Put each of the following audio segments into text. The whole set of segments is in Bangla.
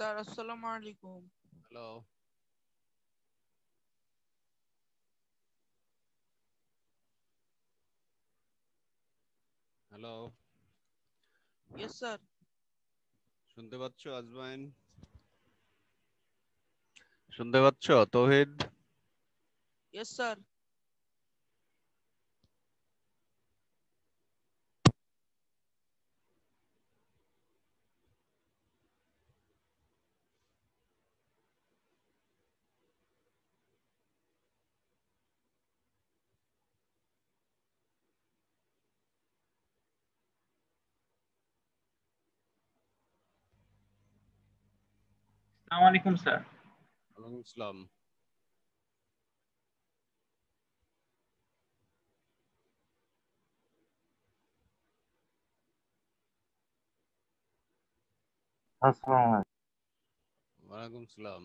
স্যার, আসসালামু আলাইকুম। হ্যালো। হ্যালো। Yes sir. শুনতে পাচ্ছ আজমাইন? শুনতে পাচ্ছ তৌহিদ? Yes sir. আসসালামু আলাইকুম স্যার। ওয়ালাইকুম আসসালাম। আসসালামু আলাইকুম। ওয়ালাইকুম আসসালাম।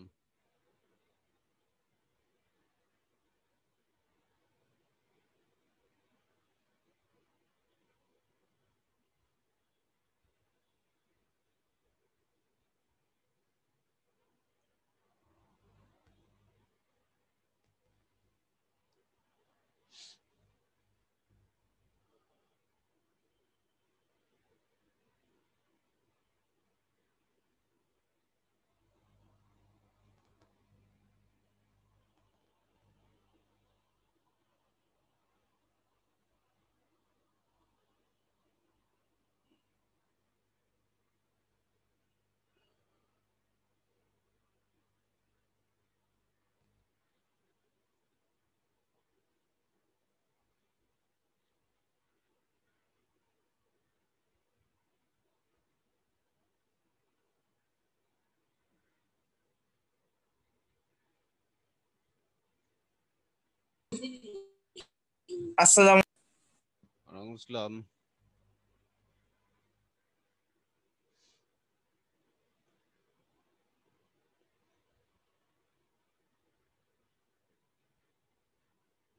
আসসালামু ওয়ালাইকুম আসসালাম।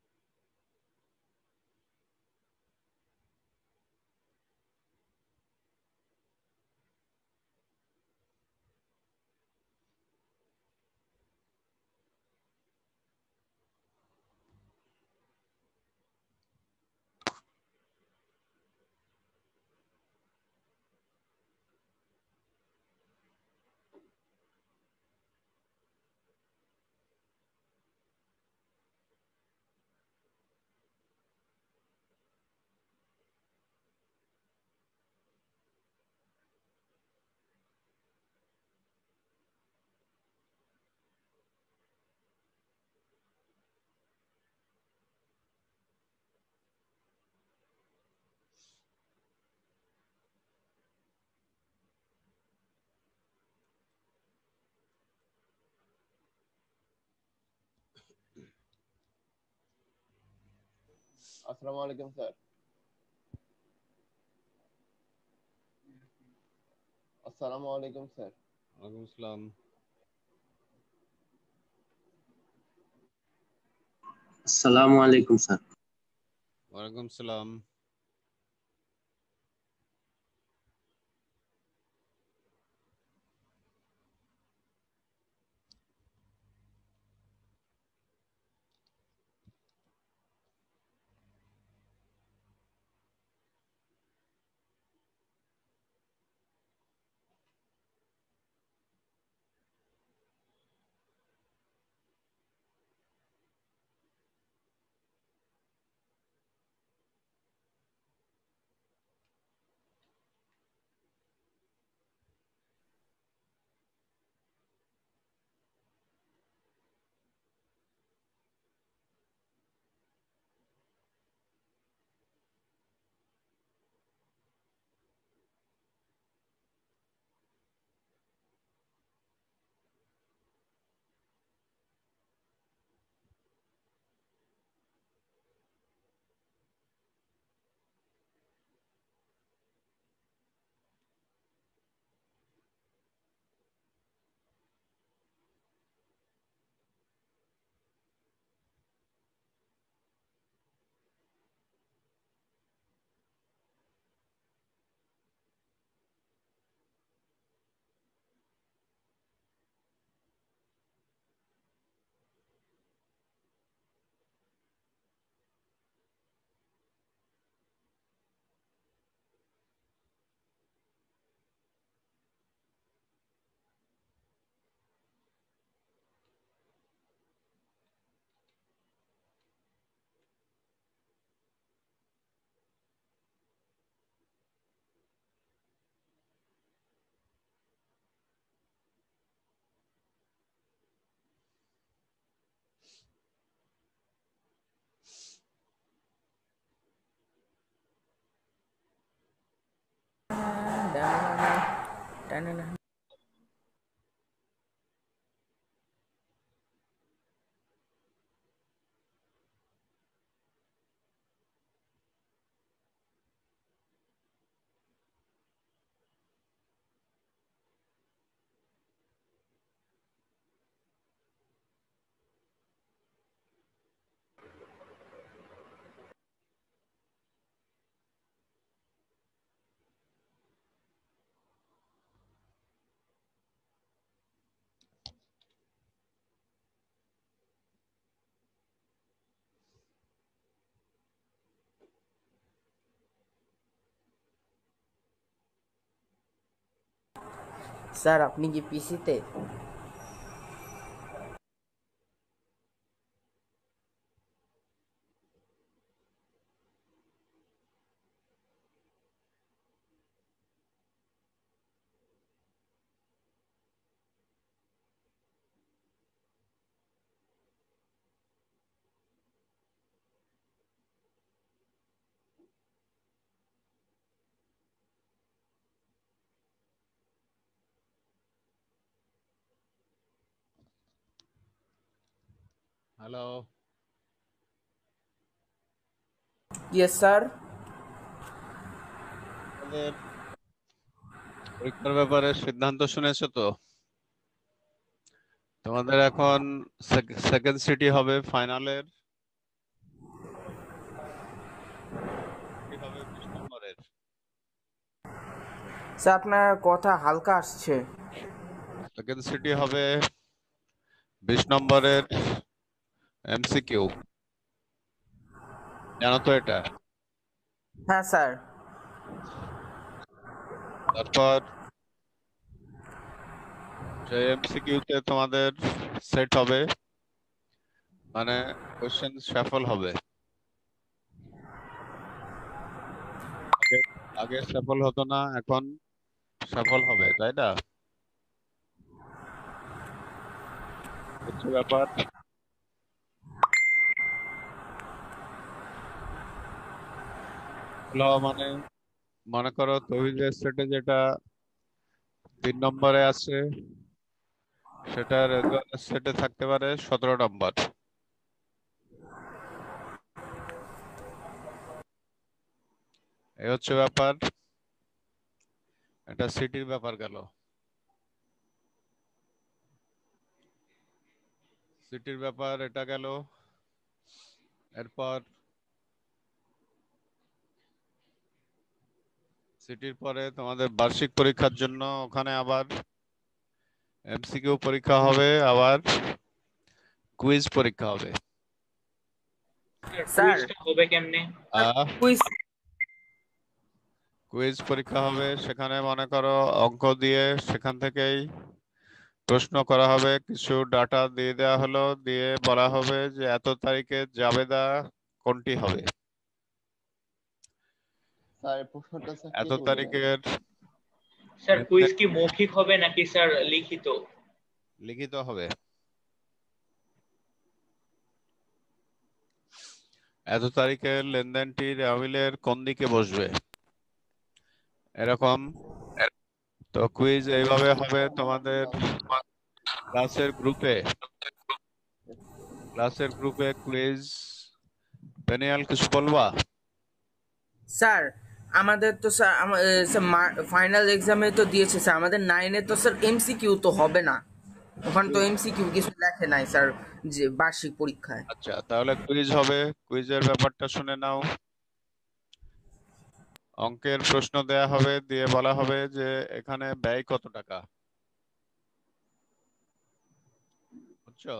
আসসালামু আলাইকুম স্যার। আসসালামু আলাইকুম স্যার। ওয়ালাইকুম আসসালাম। আসসালামু আলাইকুম স্যার। ওয়ালাইকুম আসসালাম। স্যার আপনি কি পিসিতে? Hello, yes sir. তোমাদের পরীক্ষার ব্যাপারে সিদ্ধান্ত শুনেছো তো? তোমাদের এখন সেকেন্ড সিটি হবে, ফাইনালের হবে 20 নম্বরের। স্যার আপনার কথা হালকা আসছে। সেকেন্ড সিটি হবে 20 নম্বরের এমসিকিউ, জানো তো এটা? হ্যাঁ স্যার। তারপর সেই এমসিকিউতে তোমাদের সেট হবে, মানে কোশ্চেন শাফল হবে। আগে শাফল হতো না, এখন শাফল হবে, তাই না? হচ্ছে ব্যাপার। মানে মনে করো তৌহিদের সেটে যেটা 3 নম্বরে আছে, সেটা রেজওয়ানের সেটে থাকতে পারে 17 নম্বর। এই হচ্ছে ব্যাপার। এটা সিটির ব্যাপার গেল। সিটির ব্যাপার এটা গেল। এরপর সিটির পরে তোমাদের বার্ষিক পরীক্ষার জন্য ওখানে আবার এমসিকিউ পরীক্ষা হবে, আবার কুইজ পরীক্ষা হবে। স্যার কুইজটা হবে কেমনে? কুইজ কুইজ পরীক্ষা হবে, সেখানে মনে করো অঙ্ক দিয়ে সেখান থেকেই প্রশ্ন করা হবে, কিছু ডাটা দিয়ে দেওয়া হলো, দিয়ে বলা হবে যে এত তারিখে জাবেদা কোনটি হবে, স্যার এই প্রশ্নটা স্যার কে এত করবে? তারিখের স্যার কুইজ কি মৌখিক হবে নাকি স্যার লিখিত? লিখিত হবে। এত তারিখের লেনদেনটি রেওয়ামিলের কোন দিকে বসবে, এরকম। তো কুইজ এইভাবে হবে তোমাদের ক্লাসের গ্রুপে কুইজ। পেনিয়াল কিছু বলবা? স্যার আমাদের তো স্যার ফাইনাল এক্সামে তো দিয়েছে স্যার, আমাদের 9-এ তো স্যার এমসিকিউ তো হবে না, ওখানে তো এমসিকিউ কিছু লেখে নাই স্যার যে বার্ষিক পরীক্ষায়। আচ্ছা, তাহলে কুইজ হবে। কুইজের ব্যাপারটা শুনে নাও। অঙ্কের প্রশ্ন দেয়া হবে, দিয়ে বলা হবে যে এখানে ব্যয় কত টাকা, বুঝছো?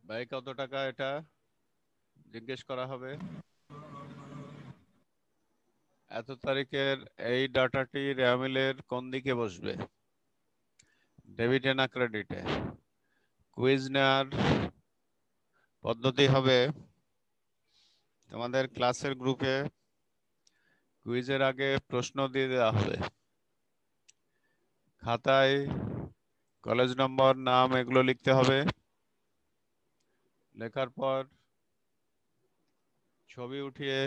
ব্যয় কত টাকা এটা জিজ্ঞেস করা হবে। এত তারিখের এই ডাটাটি রেওয়ামিলের কোন দিকে বসবে, ডেবিটে না ক্রেডিটে? কুইজ নেওয়ার পদ্ধতি হবে, তোমাদের ক্লাসের গ্রুপে কুইজের আগে প্রশ্ন দিয়ে দেওয়া হবে, খাতায় কলেজ নম্বর, নাম এগুলো লিখতে হবে। লেখার পর ছবি উঠিয়ে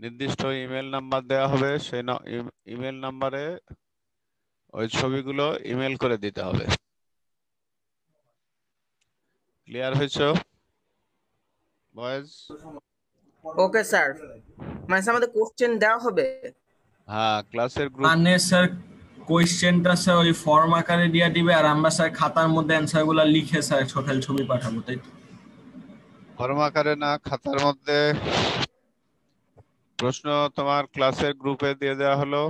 নির্দিষ্ট ইমেল নাম্বার দেওয়া হবে, সেই ইমেল নাম্বারে ওই ছবিগুলো ইমেল করে দিতে হবে। ক্লিয়ার হয়েছে বয়েজ? ওকে স্যার, মানে স্যার আমাদের কোশ্চেন দেওয়া হবে? হ্যাঁ, ক্লাসের গ্রুপ মানে স্যার কোয়েশ্চেনটা স্যার ওই ফর্ম আকারে দিয়ে দিবে, আর আমরা স্যার খাতার মধ্যে অ্যান্সার গুলা লিখে স্যার হোটেল ছবি পাঠাবো, তাই তো? ফর্ম আকারে না, খাতার মধ্যে প্রশ্ন তোমার ক্লাসের গ্রুপে দিয়ে দেওয়া হলো।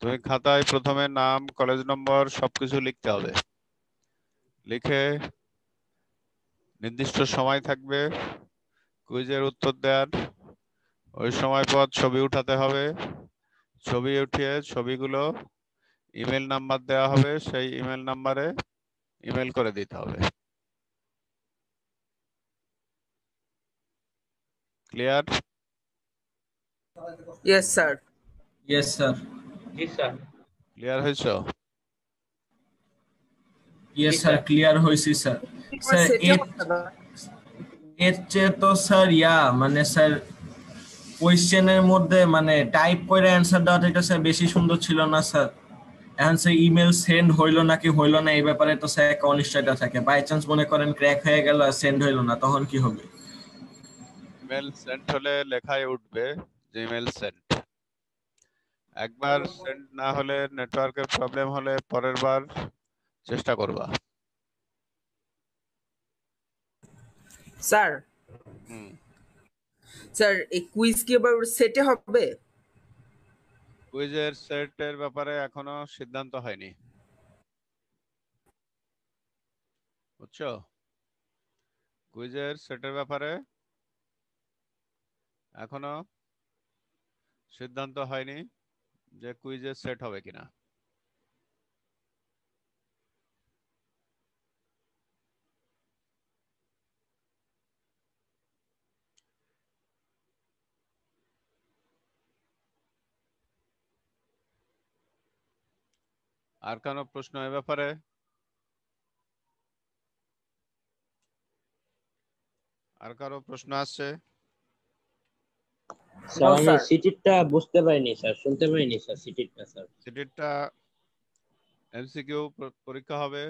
তুমি খাতায় প্রথমে নাম, কলেজ নম্বর সবকিছু লিখতে হবে। লিখে নির্দিষ্ট সময় থাকবে কুইজের উত্তর দেওয়ার, ওই সময় পর ছবি উঠাতে হবে। ছবি উঠিয়ে ছবিগুলো ইমেল নাম্বার দেওয়া হবে, সেই ইমেল নাম্বারে ইমেল করে দিতে হবে। Clear? Yes sir. Yes sir. জি স্যার। ক্লিয়ার হয়েছে? ইয়েস স্যার, ক্লিয়ার হয়েছি স্যার। স্যার এর চেয়ে তো স্যার মানে স্যার কোয়েশ্চেনের মধ্যে মানে টাইপ করে অ্যান্সার দেওয়াটা এটা স্যার বেশি সুন্দর ছিল না স্যার? এখন স্যার ইমেল সেন্ড হইলো নাকি হইলো না এই ব্যাপারে তো স্যার একটা অনিশ্চয়তা থাকে। বাই চান্স মনে করেন ক্র্যাক হয়ে গেল আর সেন্ড হইলো না, তখন কি হবে? ইমেল সেন্ড হলে লেখায় উঠবে যে ইমেল সেন্ড। একবার সেন্ড না হলে, নেটওয়ার্কের প্রবলেম হলে পরের বার চেষ্টা করবা। স্যার স্যার এই কুইজ কি এবার সেটে হবে? কুইজের সেটের ব্যাপারে এখনো সিদ্ধান্ত হয়নি, বুঝছো? কুইজের সেটের ব্যাপারে এখনো সিদ্ধান্ত হয়নি যে কুইজের সেট হবে কিনা। আর কোনো প্রশ্ন এ ব্যাপারে? আর কারো প্রশ্ন আছে? স্যার আমি সিটিটা বুঝতে পারিনি স্যার, শুনতে পারিনি স্যার সিটিটা। স্যার সিটিটা এমসিকিউ পরীক্ষা হবে,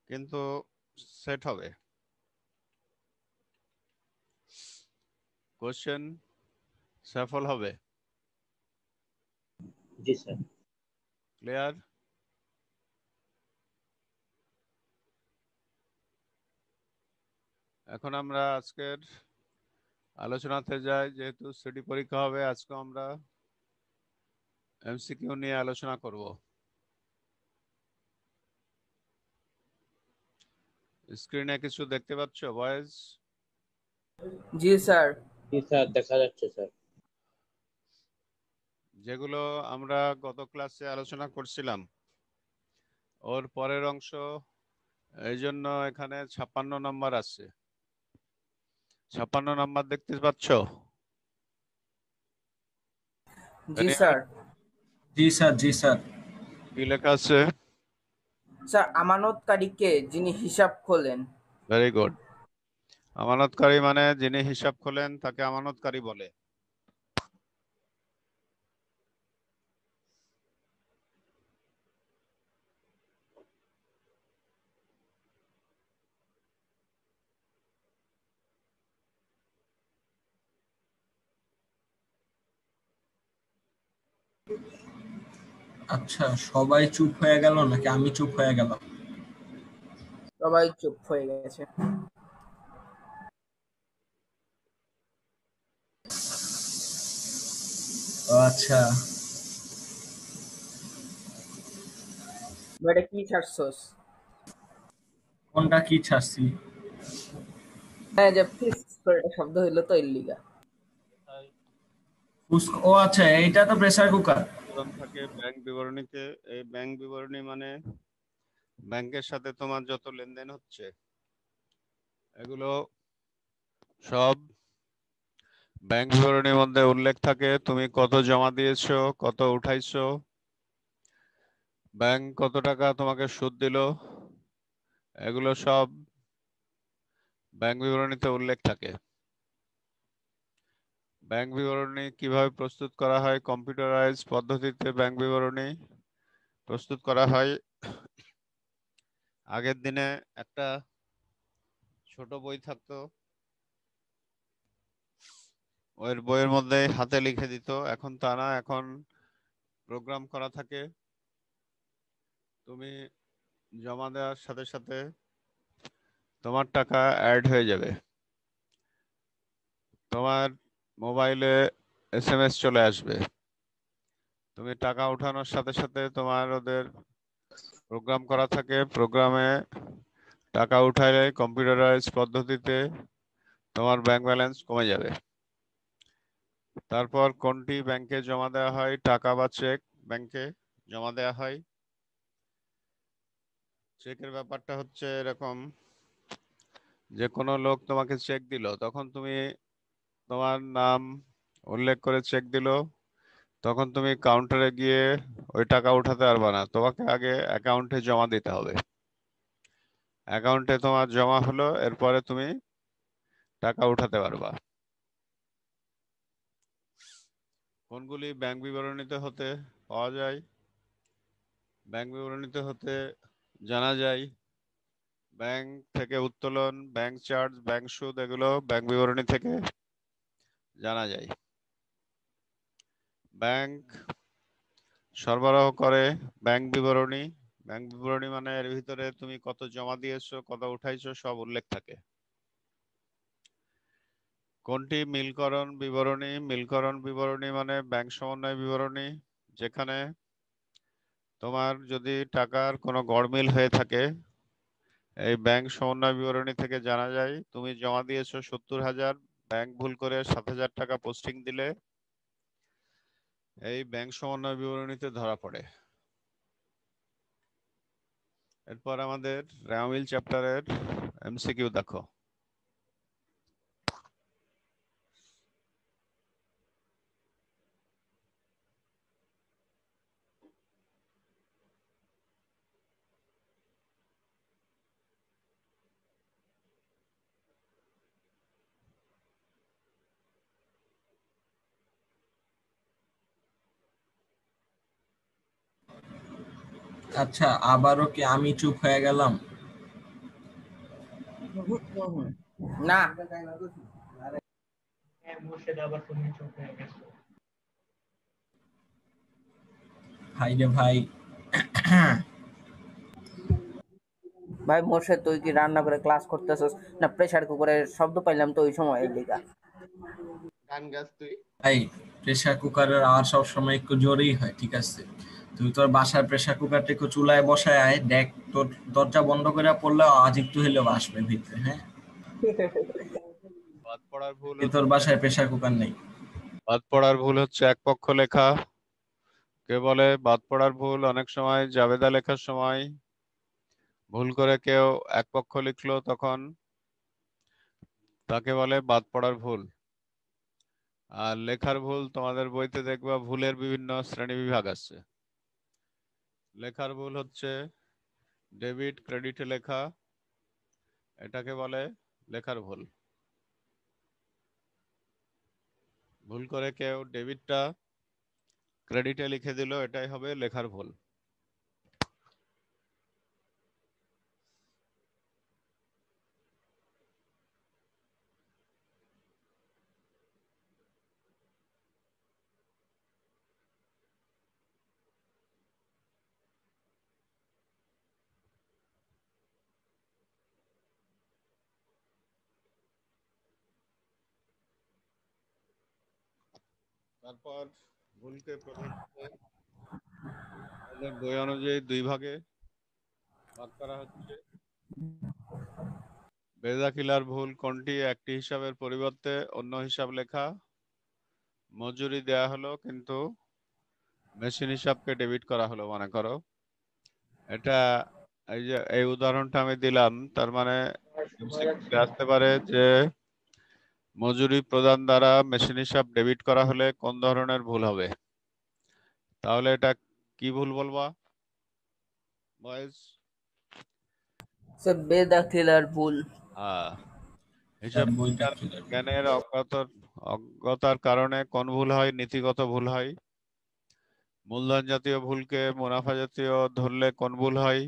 কিন্তু সেট হবে। কোশ্চেন সফল হবে। জি স্যার। ক্লিয়ার? এখন আমরা আজকের আলোচনাতে যাই। যেহেতু সিটি পরীক্ষা হবে, আজকে আমরা এমসিকিউ নিয়ে আলোচনা করব। স্ক্রিনে কিছু দেখতে পাচ্ছ বয়েজ? জি স্যার। জি স্যার, দেখা যাচ্ছে স্যার। যেগুলো আমরা গত ক্লাসে আলোচনা করছিলাম ওর পরের অংশ, এই জন্য এখানে 56 নাম্বার আছে। 56 নাম্বার দেখতে পাচ্ছ? জি স্যার। জি স্যার। জি স্যার। কি লেখা আছে? স্যার আমানতকারীকে যিনি হিসাব খোলেন। Very good. আমানতকারী মানে যিনি হিসাব খোলেন তাকে আমানতকারী বলে। আচ্ছা, সবাই চুপ হয়ে গেল নাকি আমি চুপ হয়ে গেলাম? সবাই চুপ হয়ে গেছে। আচ্ছা, এটা কি ছাড়ছস? কোনটা কি ছাড়ছি? হ্যাঁ, যে ফিস করে একটা শব্দ হইলো তো এর লিগা। ও আচ্ছা, এইটা তো প্রেসার কুকার। থাকে ব্যাংক বিবরণীতে। এই ব্যাংক বিবরণী মানে ব্যাংকের সাথে তোমার যত লেনদেন হচ্ছে এগুলো সব ব্যাংক বিবরণীর মধ্যে উল্লেখ থাকে। তুমি কত জমা দিয়েছো, কত উঠাইছো, ব্যাংক কত টাকা তোমাকে সুদ দিল, এগুলো সব ব্যাংক বিবরণীতে উল্লেখ থাকে। ব্যাংক বিবরণী কিভাবে প্রস্তুত করা হয়? কম্পিউটারাইজ পদ্ধতিতে ব্যাংক বিবরণী প্রস্তুত করা হয়। আগের দিনে একটা ছোট বই থাকতো, ওই বইয়ের মধ্যে হাতে লিখে দিত। এখন তা না, এখন প্রোগ্রাম করা থাকে। তুমি জমা দেওয়ার সাথে সাথে তোমার টাকা অ্যাড হয়ে যাবে। তোমার মোবাইলে SMS চলে আসবে। তুমি টাকা উঠানোর সাথে সাথে তোমার ওদের প্রোগ্রাম করা থাকে, প্রোগ্রামে টাকা উঠাইলে কম্পিউটারাইজ পদ্ধতিতে তোমার ব্যাংক ব্যালেন্স কমে যাবে। তারপর কোনটি ব্যাংকে জমা দেওয়া হয়? টাকা বা চেক ব্যাংকে জমা দেওয়া হয়। চেকের ব্যাপারটা হচ্ছে এরকম, যে কোনো লোক তোমাকে চেক দিল, তখন তুমি তোমার নাম উল্লেখ করে চেক দিল, তখন তুমি কাউন্টারে গিয়ে ওই টাকা উঠাতে পারবে না, তোমাকে আগে অ্যাকাউন্টে জমা দিতে হবে। অ্যাকাউন্টে তোমার জমা হলো, এরপরে তুমি টাকা উঠাতে পারবা। কোনগুলি ব্যাংক বিবরণীতে হতে পাওয়া যায়? ব্যাংক বিবরণীতে হতে জানা যায় ব্যাংক থেকে উত্তোলন, ব্যাংক চার্জ, ব্যাংক সুদ, এগুলো ব্যাংক বিবরণী থেকে জানা যায়। ব্যাংক সরবরাহ করে ব্যাংক বিবরণী। ব্যাংক বিবরণী মানে এর ভিতরে তুমি কত জমা দিয়েছো, কত উঠাইছো, সব উল্লেখ থাকে। কোনটি মিলকরণ বিবরণী? মিলকরণ বিবরণী মানে ব্যাংক সমন্বয় বিবরণী, যেখানে তোমার যদি টাকার কোনো গড়মিল হয়ে থাকে, এই ব্যাংক সমন্বয় বিবরণী থেকে জানা যায়। তুমি জমা দিয়েছো 70,000, ব্যাংক ভুল করে 7,000 টাকা পোস্টিং দিলে, এই ব্যাংক সমন্বয় বিবরণীতে ধরা পড়ে। এরপর আমাদের র্যামিল চ্যাপ্টারের MCQ দেখো। আচ্ছা, আবারও কি আমি চুপ হয়ে গেলাম? না, হ্যাঁ মোর্শেদ, আবার তুমি চুপ হয়ে গেছো। ভাই রে ভাই, ভাই মোর্শেদ তুই কি রান্না করে ক্লাস করতেছস না প্রেসার কুকারের শব্দ পাইলাম তো ওই সময় এই লিগা? গান গাছ তুই। ভাই প্রেসার কুকারের আওয়াজ সবসময় একটু জোরেই হয়, ঠিক আছে? তুই তোর বাসার প্রেসার কুকারটা একটু চুলায় বসায় আয়, দেখ তোর দরজা বন্ধ করে পড়লেও আওয়াজ একটু হলেও আসবে ভিতরে, হ্যাঁ? বাদ পড়ার ভুল কি তোর হচ্ছে, বাসায় প্রেসার কুকার নেই? বাদ পড়ার ভুল হচ্ছে এক পক্ষ লেখা। কে বলে বাদ পড়ার ভুল? অনেক সময় জাবেদা লেখার সময় ভুল করে কেউ এক পক্ষ লিখলো, তখন তাকে বলে বাদ পড়ার ভুল। আর লেখার ভুল, তোমাদের বইতে দেখবা ভুলের বিভিন্ন শ্রেণী বিভাগ আছে। লেখার ভুল হচ্ছে ডেবিট ক্রেডিটে লেখা, এটাকে বলে লেখার ভুল। ভুল করে কেউ ডেবিটটা ক্রেডিটে লিখে দিল, এটাই হবে লেখার ভুল। তারপর ভুলকে প্রধানত আমাদের বই অনুযায়ী দুই ভাগে ভাগ করা হচ্ছে। বেজাকিলার ভুল কোনটি? একটি হিসাবের পরিবর্তে অন্য হিসাব লেখা। মজুরি দেয়া হলো কিন্তু মেশিন হিসাবকে ডেবিট করা হলো, মনে করো। এটা এই যে এই উদাহরণটা আমি দিলাম, তার মানে MCQ আসতে পারে যে মজুরি প্রদান দ্বারা মেশিন হিসাব ডেবিট করা হলে কোন ধরনের ভুল হবে? তাহলে এটা কি ভুল বলবা বয়েজ? বেদাখিলার ভুল। হিসাব স্যার বইটা কি? জ্ঞানের অজ্ঞাতর অজ্ঞতার কারণে কোন ভুল হয়? নীতিগত ভুল হয়। মূলধন জাতীয় ভুলকে মুনাফা জাতীয় ধরলে কোন ভুল হয়?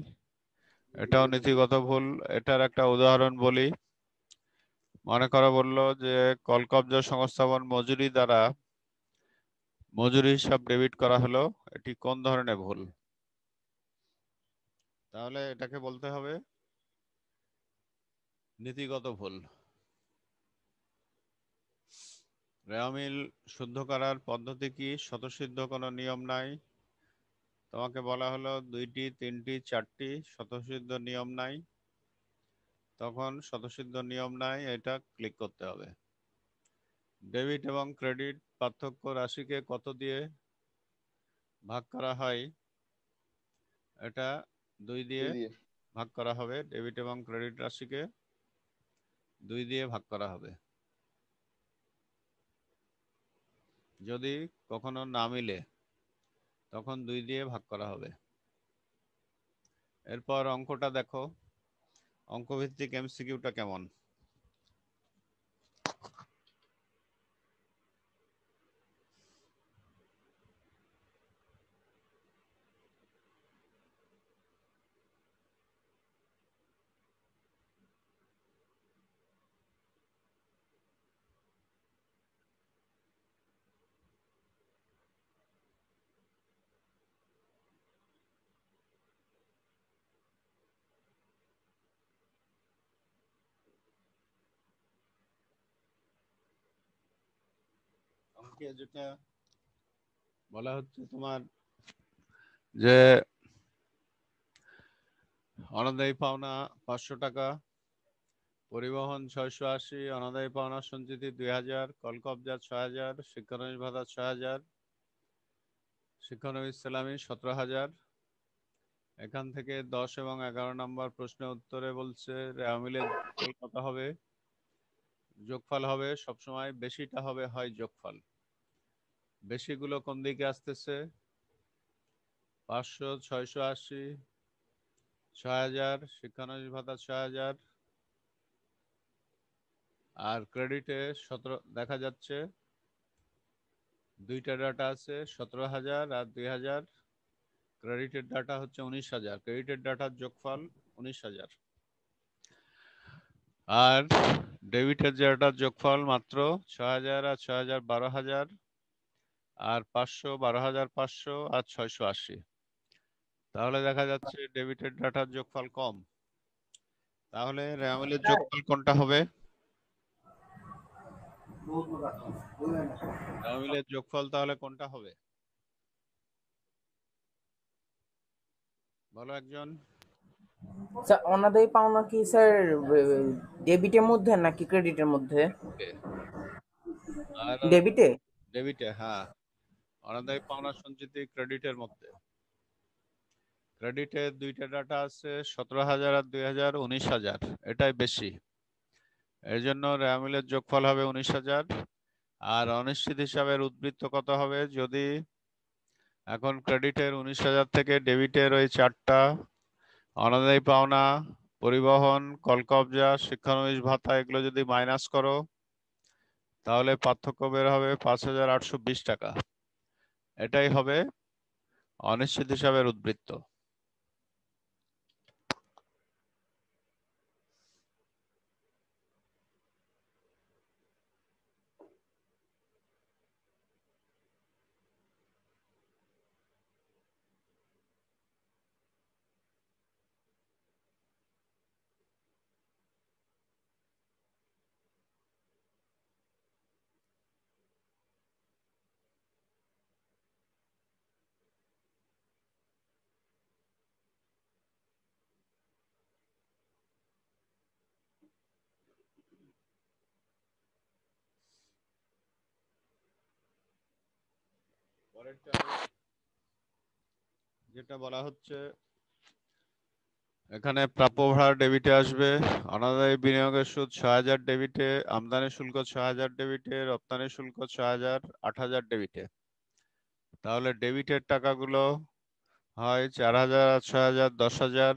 এটাও নীতিগত ভুল। এটার একটা উদাহরণ বলি। মনে করো বললো যে কলকব্জা সংস্থাপন মজুরি দ্বারা মজুরি হিসাব ডেবিট করা হলো, এটি কোন ধরনের ভুল? তাহলে এটাকে বলতে হবে নীতিগত ভুল। রেওয়া মিল শুদ্ধ করার পদ্ধতি কি? স্বতঃসিদ্ধ কোনো নিয়ম নাই। তোমাকে বলা হলো 2টি 3টি 4টি, স্বতঃসিদ্ধ নিয়ম নাই। তখন স্বতঃসিদ্ধ নিয়ম নাই, এটা ক্লিক করতে হবে। ডেবিট এবং ক্রেডিট পার্থক্য রাশিকে কত দিয়ে ভাগ করা হয়? এটা 2 দিয়ে ভাগ করা হবে। ডেবিট এবং ক্রেডিট রাশিকে 2 দিয়ে ভাগ করা হবে। যদি কখনো না মিলে তখন 2 দিয়ে ভাগ করা হবে। এরপর অঙ্কটা দেখো, অঙ্কভিত্তিক এমসিকিউটা কেমন। অঙ্কে যেটা বলা হচ্ছে তোমার যে অনাদায়ী পাওনা 500 টাকা, পরিবহন 680, অনাদায়ী পাওনা সঞ্চিতি 2000, কলকব্জা 6000, শিক্ষানবিশ ভাতা 6000, শিক্ষানবিশ সেলামি 17000। এখান থেকে 10 এবং 11 নম্বর প্রশ্নের উত্তরে বলছে রেওয়া মিলের যোগফল কত হবে? যোগফল হবে সবসময় বেশিটা হবে হয় যোগফল। বেশিগুলো কোন দিকে আসতেছে? 500, 680, 6000, শিক্ষানবিশ ভাতা 6000। আর ক্রেডিটে 17 দেখা যাচ্ছে, 2টা ডাটা আছে 17000 আর 2000। ক্রেডিটের ডাটা হচ্ছে 19000। ক্রেডিটের ডাটার যোগফল 19000। আর ডেবিটের ডাটার যোগফল মাত্র 6000 আর 6000 12000 আর 500 12500 আর 680। তাহলে দেখা যাচ্ছে ডেবিটের ডাটার যোগফল কম। তাহলে রেওয়া মিলের যোগফল কোনটা হবে? রেওয়া মিলের যোগফল তাহলে কোনটা হবে বলো একজন। স্যার অনাদায়ী পাওনা কি স্যার ডেবিটের মধ্যে নাকি ক্রেডিটের মধ্যে? আর ডেবিটে। ডেবিটে, হ্যাঁ। অনাদায়ী পাওনা সঞ্চিতি ক্রেডিটের মধ্যে। ক্রেডিটে 2টা ডাটা আছে 17000 আর 2000, 19000। এটাই বেশি, এর জন্য রেওয়া মিলের যোগফল হবে 19000। আর অনিশ্চিত হিসাবের উদ্বৃত্ত কত হবে? যদি এখন ক্রেডিটের 19000 থেকে ডেবিটের ওই 4টা অনাদায়ী পাওনা, পরিবহন, কলকব্জা, শিক্ষানবিশ ভাতা এগুলো যদি মাইনাস করো তাহলে পার্থক্য বের হবে 5820 টাকা। এটাই হবে অনিশ্চিত হিসাবের উদ্বৃত্ত। পরেরটা যেটা বলা হচ্ছে, এখানে প্রাপ্য ভাড়া ডেবিটে আসবে, অনাদায়ী বিনিয়োগের সুদ 6000 ডেবিটে, আমদানি শুল্ক 6000 ডেবিটে, রপ্তানি শুল্ক 6000, 8000 ডেবিটে। তাহলে ডেবিটের টাকাগুলো হয় 4000 আর 6000 10000,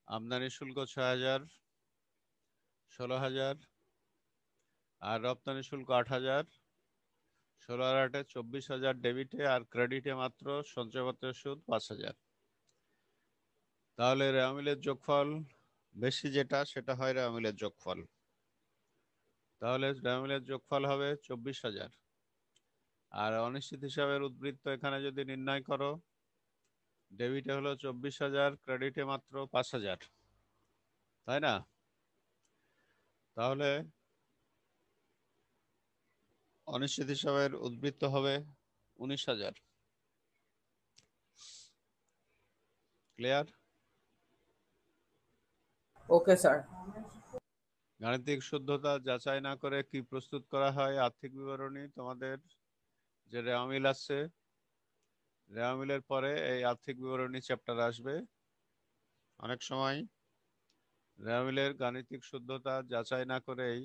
আমদানি শুল্ক 6000 16000, আর রপ্তানি শুল্ক 8,000, 16 আর 8 24,000 ডেবিটে, আর ক্রেডিটে মাত্র সঞ্চয়পত্রের সুদ 5,000। তাহলে রেওয়ামিলের যোগফল বেশি যেটা সেটা হয় রেওয়ামিলের যোগফল। তাহলে রেওয়ামিলের যোগফল হবে 24,000। আর অনিশ্চিত হিসাবের উদ্বৃত্ত এখানে যদি নির্ণয় করো, ডেবিটে হলো 24,000, ক্রেডিটে মাত্র 5,000, তাই না? তাহলে অনিশ্চিত হিসাবের উদ্বৃত্ত হবে 19,000। ক্লিয়ার? Okay sir. গাণিতিক শুদ্ধতা যাচাই না করে কি প্রস্তুত করা হয়? আর্থিক বিবরণী। তোমাদের যে রেওয়ামিল আছে, রেওয়ামিলের পরে এই আর্থিক বিবরণী চ্যাপ্টার আসবে। অনেক সময় রেওয়ামিলের গাণিতিক শুদ্ধতা যাচাই না করেই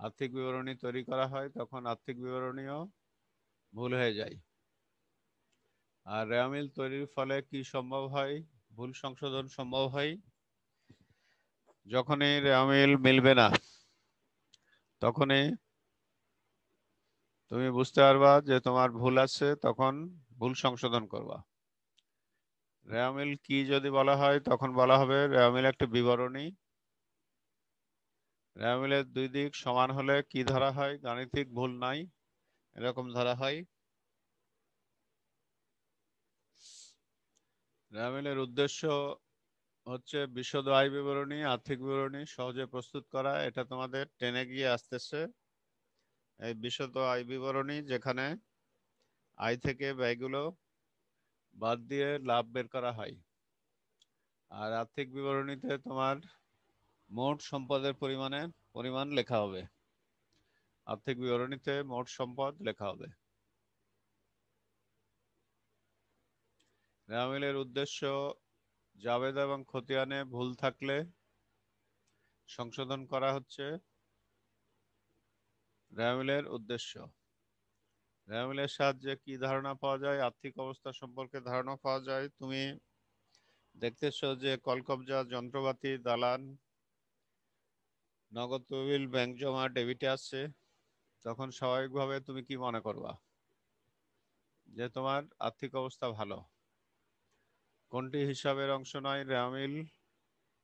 আর্থিক বিবরণী তৈরি করা হয়, তখন আর্থিক বিবরণীও ভুল হয়ে যায়। আর রেওয়ামিল তৈরির ফলে কি সম্ভব হয়? ভুল সংশোধন সম্ভব হয়। যখনই রেওয়ামিল মিলবে না তখনই তুমি বুঝতে পারবা যে তোমার ভুল আছে, তখন ভুল সংশোধন করবা। রেওয়ামিল কি যদি বলা হয়, তখন বলা হবে রেওয়ামিল একটা বিবরণী। রেওয়ামিলের দুই দিক সমান হলে কি ধরা হয়? গাণিতিক ভুল নাই, এরকম ধরা হয়। রেওয়ামিলের উদ্দেশ্য হচ্ছে বিশদ আয় বিবরণী, আর্থিক বিবরণী সহজে প্রস্তুত করা। এটা তোমাদের টেনে গিয়ে আসতেছে। এই বিশদ আয় বিবরণী যেখানে আয় থেকে ব্যয়গুলো বাদ দিয়ে লাভ বের করা হয়। আর আর্থিক বিবরণীতে তোমার মোট সম্পদের পরিমাণ লেখা হবে। আর্থিক বিবরণীতে মোট সম্পদ লেখা হবে। রেওয়ামিলের উদ্দেশ্য জাবেদা এবং খতিয়ানে ভুল থাকলে সংশোধন করা হচ্ছে রেওয়ামিলের উদ্দেশ্য। রেওয়ামিলের সাহায্যে কি ধারণা পাওয়া যায়? আর্থিক অবস্থা সম্পর্কে ধারণা পাওয়া যায়। তুমি দেখতেছো যে কলকবজা, যন্ত্রপাতি, দালান, নগদ তহবিল, ব্যাংক জমা ডেবিটে আছে, তখন স্বাভাবিকভাবে তুমি কি মনে করবা? যে তোমার আর্থিক অবস্থা ভালো। কোনটি হিসাবের অংশ নয়? রেওয়ামিল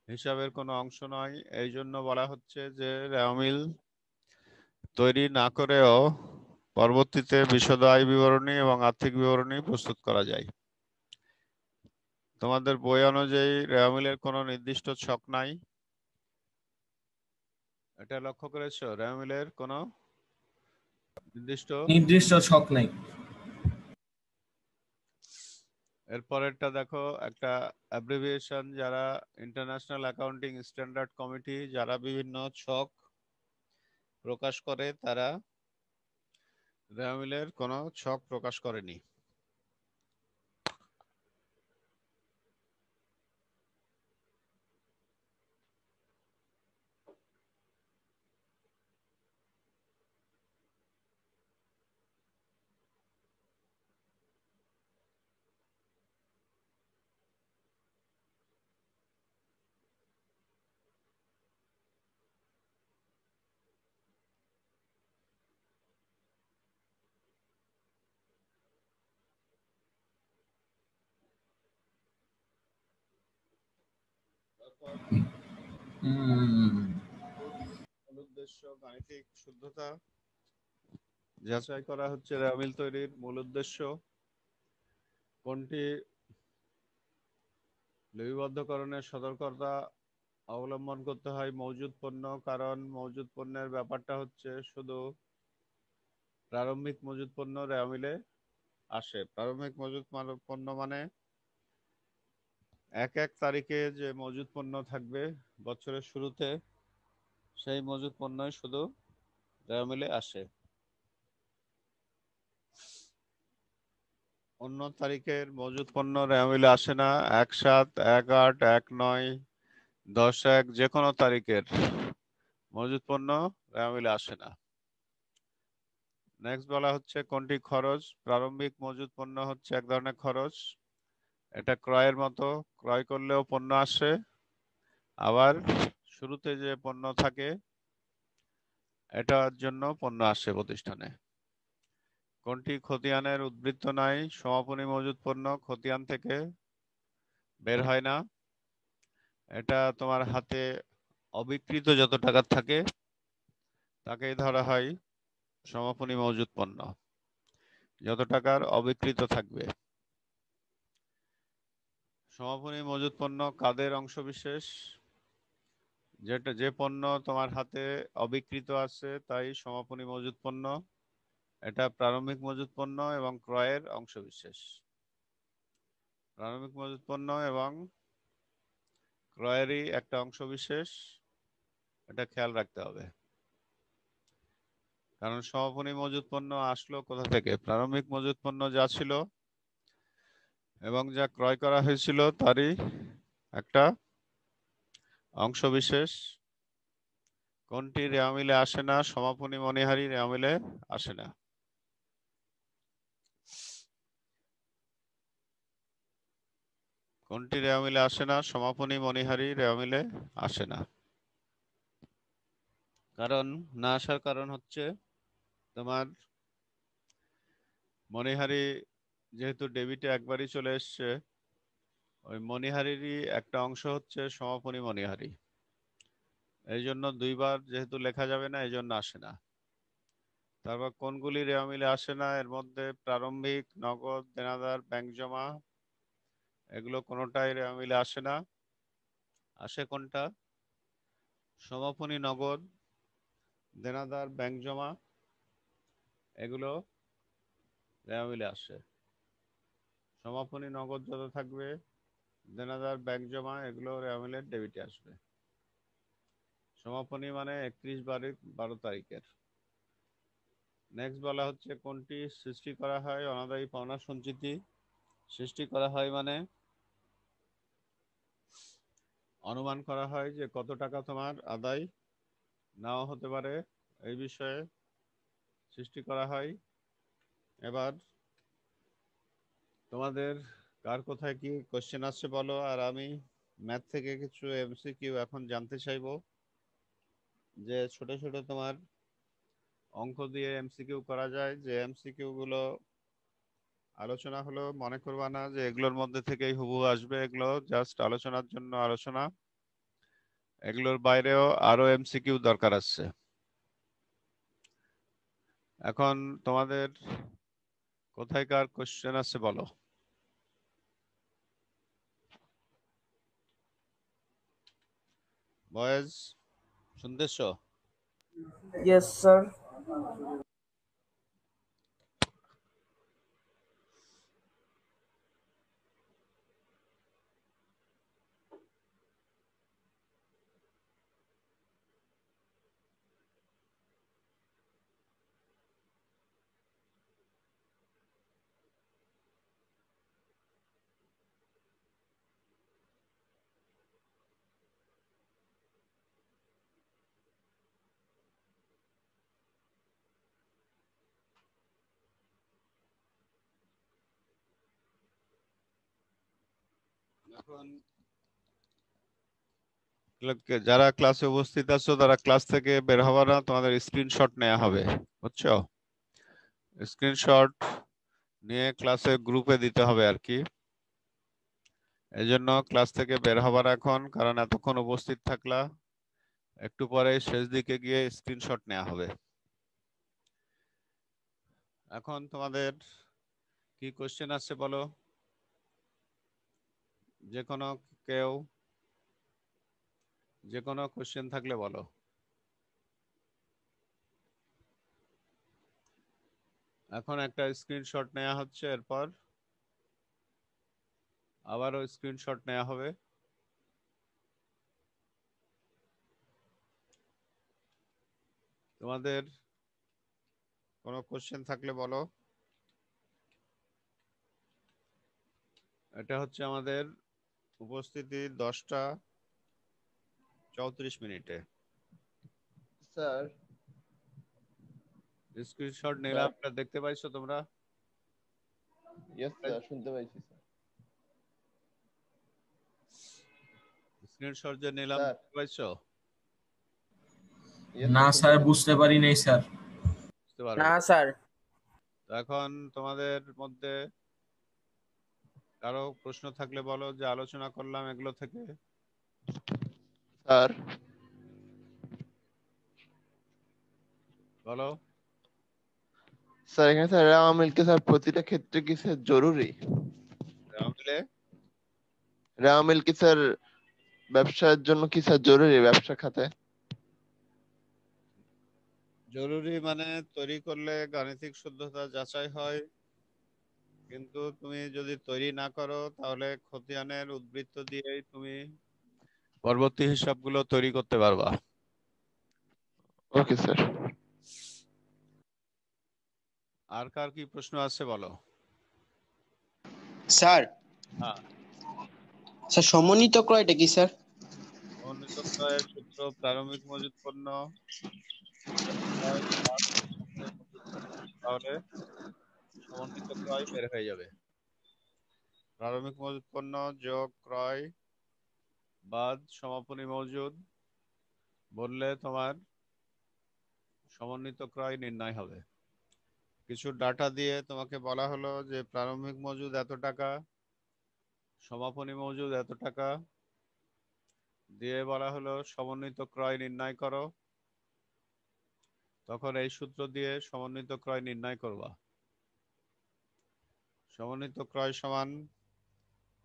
হিসাবের কোনো অংশ নয়। এই জন্য বলা হচ্ছে যে রেওয়ামিল তৈরি না করেও পরবর্তীতে বিশদ আয় বিবরণী এবং আর্থিক বিবরণী প্রস্তুত করা যায়। তোমাদের বই অনুযায়ী রেওয়ামিলের কোনো নির্দিষ্ট ছক নাই, এটা লক্ষ্য করেছো? রেওয়ামিলের কোনো নির্দিষ্ট ছক নাই। এরপরেরটা দেখো, একটা অ্যাব্রিভিয়েশন। যারা ইন্টারন্যাশনাল অ্যাকাউন্টিং স্ট্যান্ডার্ড কমিটি যারা বিভিন্ন ছক প্রকাশ করে, তারা রেওয়ামিলের কোনো ছক প্রকাশ করেনি। উদ্দেশ্য গাণিতিক শুদ্ধতা যাচাই করা হচ্ছে রেওয়ামিল তৈরির মূল উদ্দেশ্য। কোনটি লিপিবদ্ধকরণের সতর্কতা অবলম্বন করতে হয়? মজুদ পণ্য। কারণ মজুদ পণ্যের ব্যাপারটা হচ্ছে শুধু প্রারম্ভিক মজুদ পণ্য রেওয়ামিলে আসে। প্রারম্ভিক মজুদ পণ্য মানে এক তারিখে যে মজুদ পণ্য থাকবে বছরের শুরুতে, সেই মজুদ পণ্যই শুধু রেওয়ামিলে আসে। অন্য তারিখের মজুদ পণ্য রেওয়ামিলে আসে না। 1/7, 1/8, 1/9, 10/1 যে কোনো তারিখের মজুদ পণ্য রেওয়ামিলে আসে না। নেক্সট বলা হচ্ছে কোনটি খরচ? প্রারম্ভিক মজুদ পণ্য হচ্ছে এক ধরনের খরচ। এটা ক্রয়ের মতো, ক্রয় করলেও পণ্য আসে। আবার শুরুতে যে পণ্য থাকে এটার জন্য পণ্য আসে প্রতিষ্ঠানে। কোনটি খতিয়ানের উদ্বৃত্ত নাই? সমাপনী মজুদ পণ্য খতিয়ান থেকে বের হয় না। এটা তোমার হাতে অবিকৃত যত টাকা থাকে তাকেই ধরা হয় সমাপনী মজুদ পণ্য, যত টাকার অবিকৃত থাকবে। সমাপনী মজুদ পণ্য কাদের অংশবিশেষ? যে পণ্য তোমার হাতে অবিকৃত আছে তাই সমাপনী মজুদ পণ্য। এটা প্রারম্ভিক মজুদ পণ্য এবং ক্রয়ের অংশবিশেষ। প্রারম্ভিক মজুদ পণ্য এবং ক্রয়েরই একটা অংশবিশেষ, এটা খেয়াল রাখতে হবে। কারণ সমাপনী মজুদ পণ্য আসলো কোথা থেকে? প্রারম্ভিক মজুদ পণ্য যা ছিল এবং যা ক্রয় করা হয়েছিল তারই একটা অংশবিশেষ। কোনটি রেওয়া মিলে আসে না? সমাপনী মণিহারি রেওয়া মিলে আসে না। কোনটি রেওয়া মিলে আসে না? সমাপনী মণিহারি রেওয়া মিলে আসে না। কারণ না আসার কারণ হচ্ছে তোমার মণিহারি যেহেতু ডেবিটে একবারই চলে এসছে, ওই মণিহারিরই একটা অংশ হচ্ছে সমাপনী মণিহারি, এই জন্য দুইবার যেহেতু লেখা যাবে না এই জন্য আসে না। তারপর কোনগুলি রেওয়া মিলে আসে না? এর মধ্যে প্রারম্ভিক, নগদ, দেনাদার, ব্যাংক জমা, এগুলো কোনোটাই রেওয়া মিলে আসে না। আসে কোনটা? সমাপনী নগদ, দেনাদার, ব্যাংক জমা, এগুলো রেওয়া মিলে আসে। সমাপনী নগদ যত থাকবে, দেনাদার, ব্যাংক জমা, এগুলো রেওয়া মিলে ডেবিটে আসবে। সমাপনী মানে 31/12 তারিখের। নেক্সট বলা হচ্ছে কোনটি সৃষ্টি করা হয়? অনাদায়ী পাওনা সঞ্চিতি। সৃষ্টি করা হয় মানে অনুমান করা হয় যে কত টাকা তোমার আদায় নাও হতে পারে, এই বিষয়ে সৃষ্টি করা হয়। এবার তোমাদের কার কোথায় কি কোশ্চেন আসছে বলো, আর আমি ম্যাথ থেকে কিছু এমসিকিউ এখন জানতে চাইবো, যে ছোট ছোট তোমার অঙ্ক দিয়ে এমসিকিউ করা যায়। যে এমসিকিউ গুলো আলোচনা হলো, মনে করবা না যে এগুলোর মধ্যে থেকেই হুবহু আসবে, এগুলো জাস্ট আলোচনার জন্য আলোচনা। এগুলোর বাইরেও আরো এমসিকিউ দরকার আছে। এখন তোমাদের কোথায় কার কোশ্চেন আছে বলো। বয়েজ শুনতেছো? Yes sir. এখন যারা ক্লাসে উপস্থিত আছো তারা ক্লাস থেকে বের হওয়া না, তোমাদের স্ক্রিনশট নেওয়া হবে, বুঝছো? স্ক্রিনশট নিয়ে ক্লাসে গ্রুপে দিতে হবে আর কি। এই জন্য ক্লাস থেকে বের হবার এখন, কারণ এতক্ষণ উপস্থিত থাকলা, একটু পরে শেষ দিকে গিয়ে স্ক্রিনশট নেওয়া হবে। এখন তোমাদের কি কোশ্চেন আছে বলো, যে কোনো কেউ, যে কোনো কোশ্চেন থাকলে বলো। এখন একটা স্ক্রিনশট নেওয়া হচ্ছে, এরপর আবারও স্ক্রিনশট নেওয়া হবে। তোমাদের কোনো কোশ্চেন থাকলে বলো। এটা হচ্ছে আমাদের উপস্থিতি 10:34 স্যার স্ক্রিনশট নিলাম, এটা দেখতে পাইছো তোমরা? ইয়েস স্যার, শুনতে পাইছি স্যার। স্ক্রিনশট যে নিলাম স্যার দেখতে পাইছো? Yes, না sir, স্যার শুনতে বুঝতে পারি নাই স্যার। বুঝতে পারো? না স্যার। তো এখন তোমাদের মধ্যে কারো প্রশ্ন থাকলে বলো, যে আলোচনা করলাম এগুলো থেকে। স্যার বলো। স্যার এখানে স্যার রাও মিল্ক স্যার প্রতিটা ক্ষেত্রে কি স্যার জরুরি? মিলে রাও মিল্ক স্যার ব্যবসার জন্য কি স্যার জরুরি ব্যবসা খাতে? জরুরি মানে তৈরি করলে গাণিতিক শুদ্ধতা যাচাই হয়, কিন্তু তুমি যদি তৈরি না করো তাহলে খতিয়ানের উদ্বৃত্ত দিয়েই তুমি পরবর্তী হিসাবগুলো তৈরি করতে পারবা। Okay sir. আর কার কি প্রশ্ন আছে বলো। স্যার হ্যাঁ, স্যার সমন্বিত ক্রয়টা কি স্যার? সমন্বিত ক্রয়ের সূত্র প্রারম্ভিক মজুত পণ্য ক্রয় বাদ সমাপনী মজুত পণ্য, তাহলে সমন্বিত ক্রয় বের হয়ে যাবে। প্রারম্ভিক মজুত পণ্য যোগ ক্রয় বাদ সমাপনী মজুদ বললে তোমার সমন্বিত ক্রয় নির্ণয় হবে। কিছু ডাটা দিয়ে তোমাকে বলা হলো যে প্রারম্ভিক মজুদ এত টাকা, সমাপনী মজুদ এত টাকা, দিয়ে বলা হলো সমন্বিত ক্রয় নির্ণয় করো। তখন এই সূত্র দিয়ে সমন্বিত ক্রয় নির্ণয় করবা। সমন্বিত ক্রয় সমান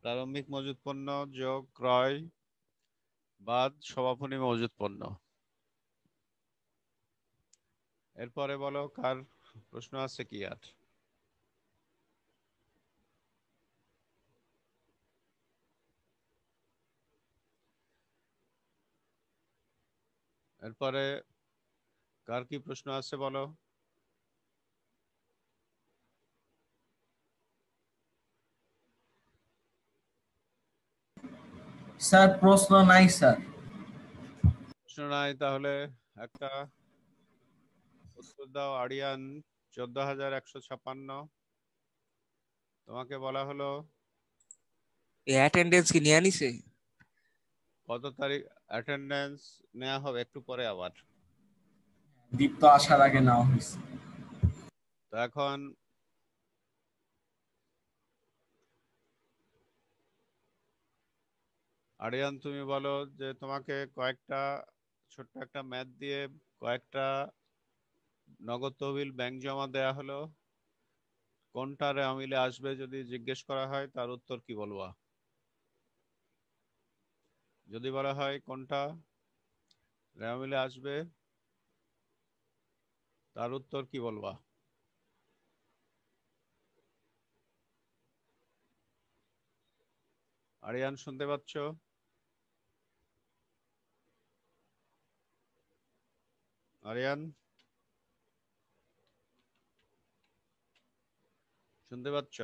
প্রারম্ভিক মজুত পণ্য যোগ ক্রয় বাদ সমাপনী মজুত পণ্য। এরপরে বলো কার প্রশ্ন আছে কি আর। এরপরে কার কি প্রশ্ন আছে বলো। স্যার প্রশ্ন নাই স্যার। প্রশ্ন নাই, তাহলে একটা উত্তর দাও। আরিয়ান 14,156। তোমাকে বলা হলো অ্যাটেন্ডেন্স কি নিয়ে নিছে? কত তারিখ অ্যাটেন্ডেন্স নেওয়া হবে একটু পরে আবার। দীপ্ত আসার আগে নেওয়া হয়েছে। তো এখন আরিয়ান তুমি বলো যে তোমাকে কয়েকটা ছোট্ট একটা ম্যাথ দিয়ে কয়েকটা নগদ তহবিল ব্যাংক জমা দেয়া হলো, কোনটা রেওয়ামিলে আসবে যদি জিজ্ঞেস করা হয় তার উত্তর কি বলবা? যদি বলা হয় কোনটা রেওয়ামিলে আসবে তার উত্তর কি বলবা? আরিয়ান শুনতে পাচ্ছ? আরিয়ান শুনতে পাচ্ছ?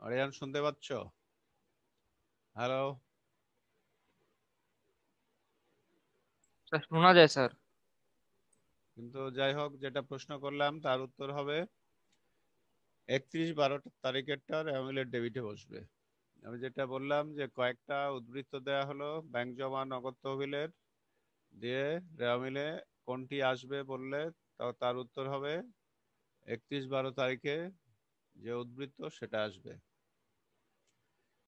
আরিয়ান শুনতে পাচ্ছ? হ্যালো। স্যার শোনা যায় স্যার। কিন্তু যাই হোক, যেটা প্রশ্ন করলাম তার উত্তর হবে 31/12 তারিখেরটা রেওয়ামিলের ডেবিটে বসবে। আমি যেটা বললাম যে কয়েকটা উদ্বৃত্ত দেয়া হলো ব্যাংক জমা নগদ তহবিলের, দিয়ে রেওয়ামিলে কোনটি আসবে বললে তার উত্তর হবে 31/12 তারিখে যে উদ্বৃত্ত সেটা আসবে।